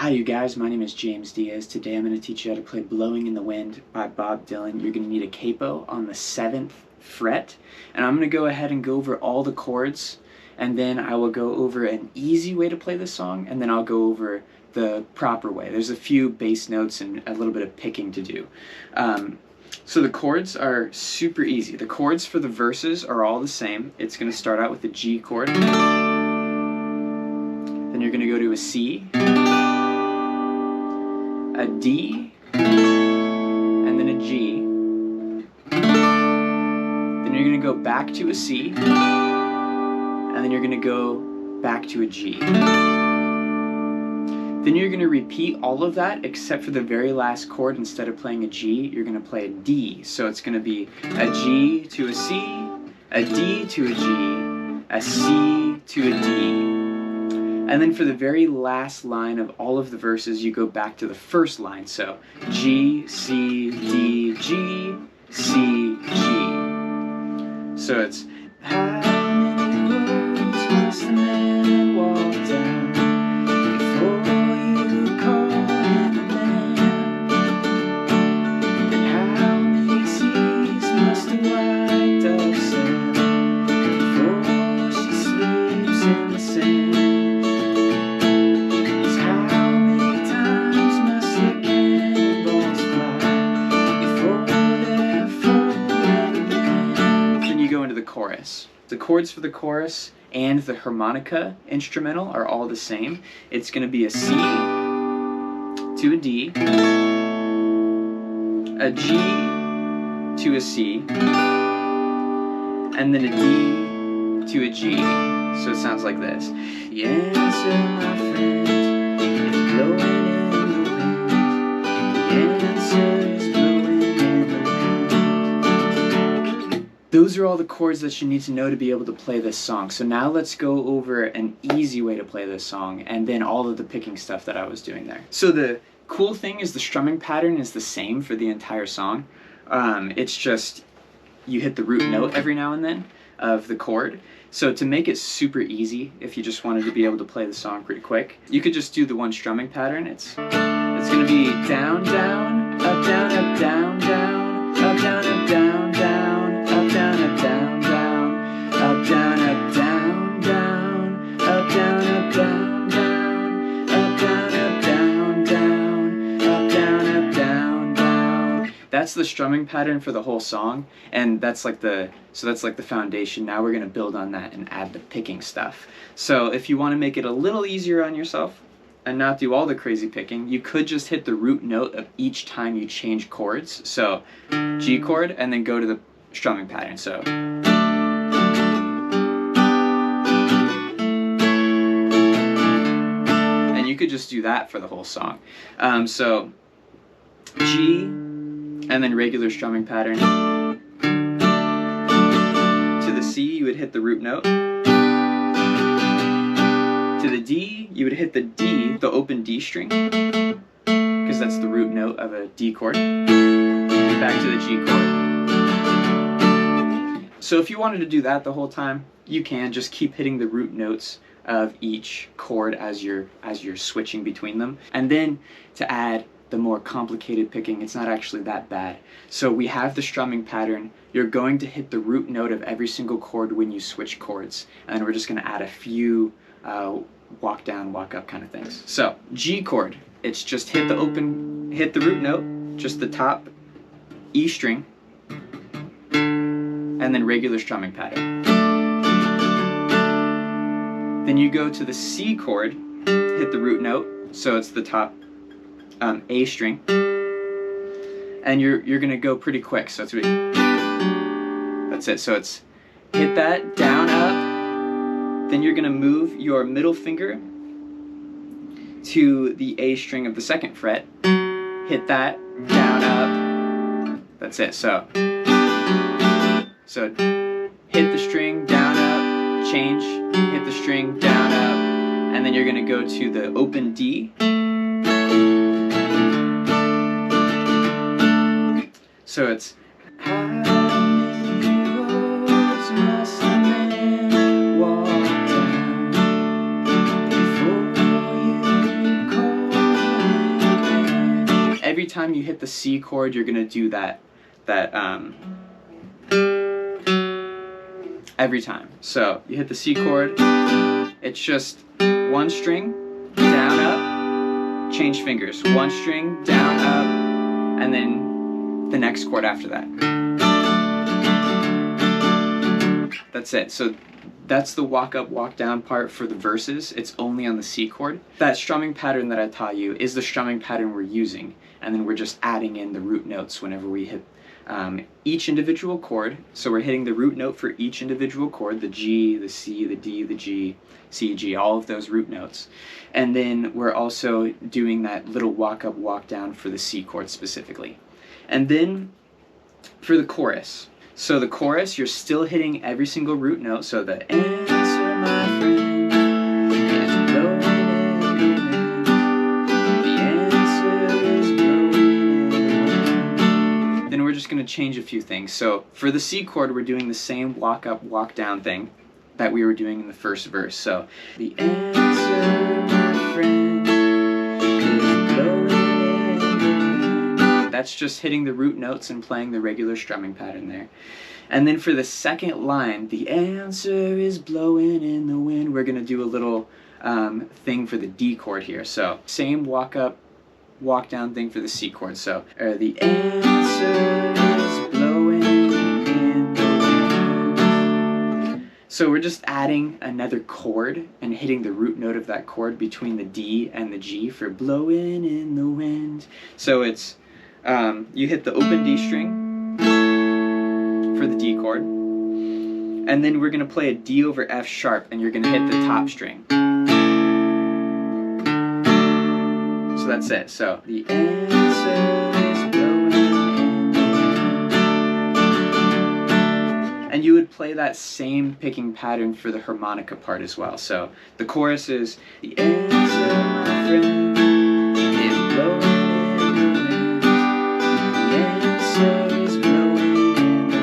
Hi you guys, my name is James Diaz. Today I'm going to teach you how to play Blowing in the Wind by Bob Dylan. You're going to need a capo on the 7th fret, and I'm going to go ahead and go over all the chords, and then I will go over an easy way to play this song, and then I'll go over the proper way. There's a few bass notes and a little bit of picking to do. So the chords are super easy. The chords for the verses are all the same. It's going to start out with a G chord, then you're going to go to a C, a D, and then a G. Then you're going to go back to a C, and then you're going to go back to a G. Then you're going to repeat all of that except for the very last chord. Instead of playing a G, you're going to play a D. So it's going to be a G to a C, a D to a G, a C to a D. And then for the very last line of all of the verses, you go back to the first line. So G, C, D, G, C, G. So it's how many roads must a man walk down before you call him a man? And how many seas must a white dove sail before she sleeps in the sand? Chorus. The chords for the chorus and the harmonica instrumental are all the same. It's going to be a C to a D, a G to a C, and then a D to a G. So it sounds like this. The answer, my friend, is blowing in the wind. The answer is blowing in the wind. Those are all the chords that you need to know to be able to play this song. So now let's go over an easy way to play this song and then all of the picking stuff that I was doing there. So the cool thing is the strumming pattern is the same for the entire song. It's just you hit the root note every now and then of the chord. So to make it super easy, if you just wanted to be able to play the song pretty quick, you could just do the one strumming pattern. It's going to be down, down, up, down, up, down, down, up, down, up, down, down. Up, down, up, down, down, up, down, up, down, down, up, down, up, down, down, up, down, up, down, down, up, down, up, down, down. That's the strumming pattern for the whole song, and that's like the foundation. Now we're going to build on that and add the picking stuff. So if you want to make it a little easier on yourself and not do all the crazy picking, you could just hit the root note of each time you change chords. So G chord and then go to the strumming pattern. So and you could just do that for the whole song. So G and then regular strumming pattern. To the C you would hit the root note. To the D you would hit the D, the open D string, because that's the root note of a D chord. Back to the G chord. So if you wanted to do that the whole time, you can just keep hitting the root notes of each chord as you're switching between them. And then to add the more complicated picking, it's not actually that bad. So we have the strumming pattern. You're going to hit the root note of every single chord when you switch chords. And we're just going to add a few walk down, walk up kind of things. So G chord, it's just hit the root note, just the top E string, and then regular strumming pattern. Then you go to the C chord, hit the root note, so it's the top A string, and you're gonna go pretty quick. So that's it. So it's hit that down, up. Then you're gonna move your middle finger to the A string of the 2nd fret. Hit that down, up. That's it. So hit the string, down, up, change, hit the string, down, up, and then you're going to go to the open D. So it's how many roads must a man walk down before you call every time you hit the C chord, you're gonna do that every time. So you hit the C chord, it's just one string, down, up, change fingers. One string, down, up, and then the next chord after that. That's it. So that's the walk up, walk down part for the verses. It's only on the C chord. That strumming pattern that I taught you is the strumming pattern we're using, and then we're just adding in the root notes whenever we hit each individual chord. So we're hitting the root note for each individual chord, the G, the C, the D, the G, C, G, all of those root notes. And then we're also doing that little walk up, walk down for the C chord specifically. And then for the chorus. So the chorus, you're still hitting every single root note. So the answer, my friend, is blowing in the wind. The answer is blowing in the wind. Then we're just going to change a few things. So for the C chord, we're doing the same walk up, walk down thing that we were doing in the first verse. So the answer, my friend, is blowing in the wind. That's just hitting the root notes and playing the regular strumming pattern there. And then for the second line, the answer is blowing in the wind, we're going to do a little thing for the D chord here. So same walk up, walk down thing for the C chord. So the answer is blowing in the wind. So we're just adding another chord and hitting the root note of that chord between the D and the G for blowing in the wind. So it's you hit the open D string for the D chord, and then we're going to play a D over F sharp, and you're going to hit the top string. So that's it. So the answer is blowing in the wind. And you would play that same picking pattern for the harmonica part as well. So the chorus is the answer, my friend, is blowing in the wind. The answer is blowing in the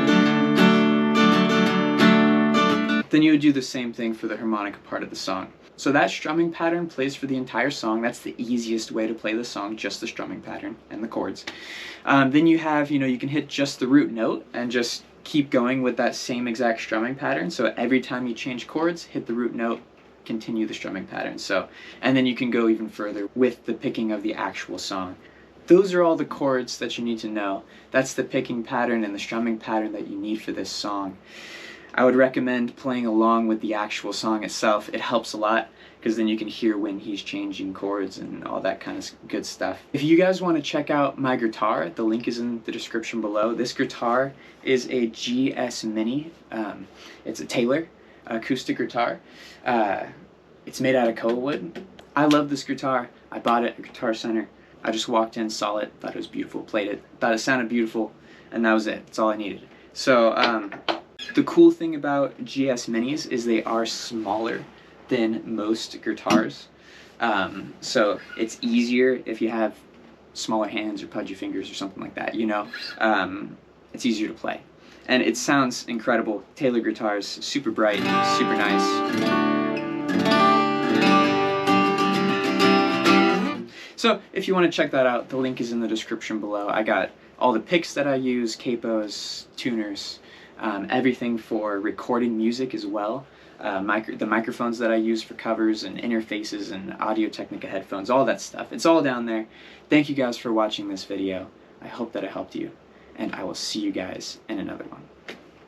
wind. Then you would do the same thing for the harmonica part of the song. So that strumming pattern plays for the entire song. That's the easiest way to play the song, just the strumming pattern and the chords. Then you have, you can hit just the root note and just keep going with that same exact strumming pattern. So every time you change chords, hit the root note, continue the strumming pattern. So, and then you can go even further with the picking of the actual song. Those are all the chords that you need to know. That's the picking pattern and the strumming pattern that you need for this song. I would recommend playing along with the actual song itself. It helps a lot because then you can hear when he's changing chords and all that kind of good stuff. If you guys want to check out my guitar, the link is in the description below. This guitar is a GS Mini. It's a Taylor acoustic guitar. It's made out of koa wood. I love this guitar. I bought it at Guitar Center. I just walked in, saw it, thought it was beautiful, played it, thought it sounded beautiful, and that was it. That's all I needed. So the cool thing about GS Minis is they are smaller than most guitars. So it's easier if you have smaller hands or pudgy fingers or something like that, it's easier to play. And it sounds incredible. Taylor guitars, super bright, super nice. So if you want to check that out, the link is in the description below. I got all the picks that I use, capos, tuners, everything for recording music as well. The microphones that I use for covers and interfaces and Audio-Technica headphones, all that stuff. It's all down there. Thank you guys for watching this video. I hope that it helped you, and I will see you guys in another one.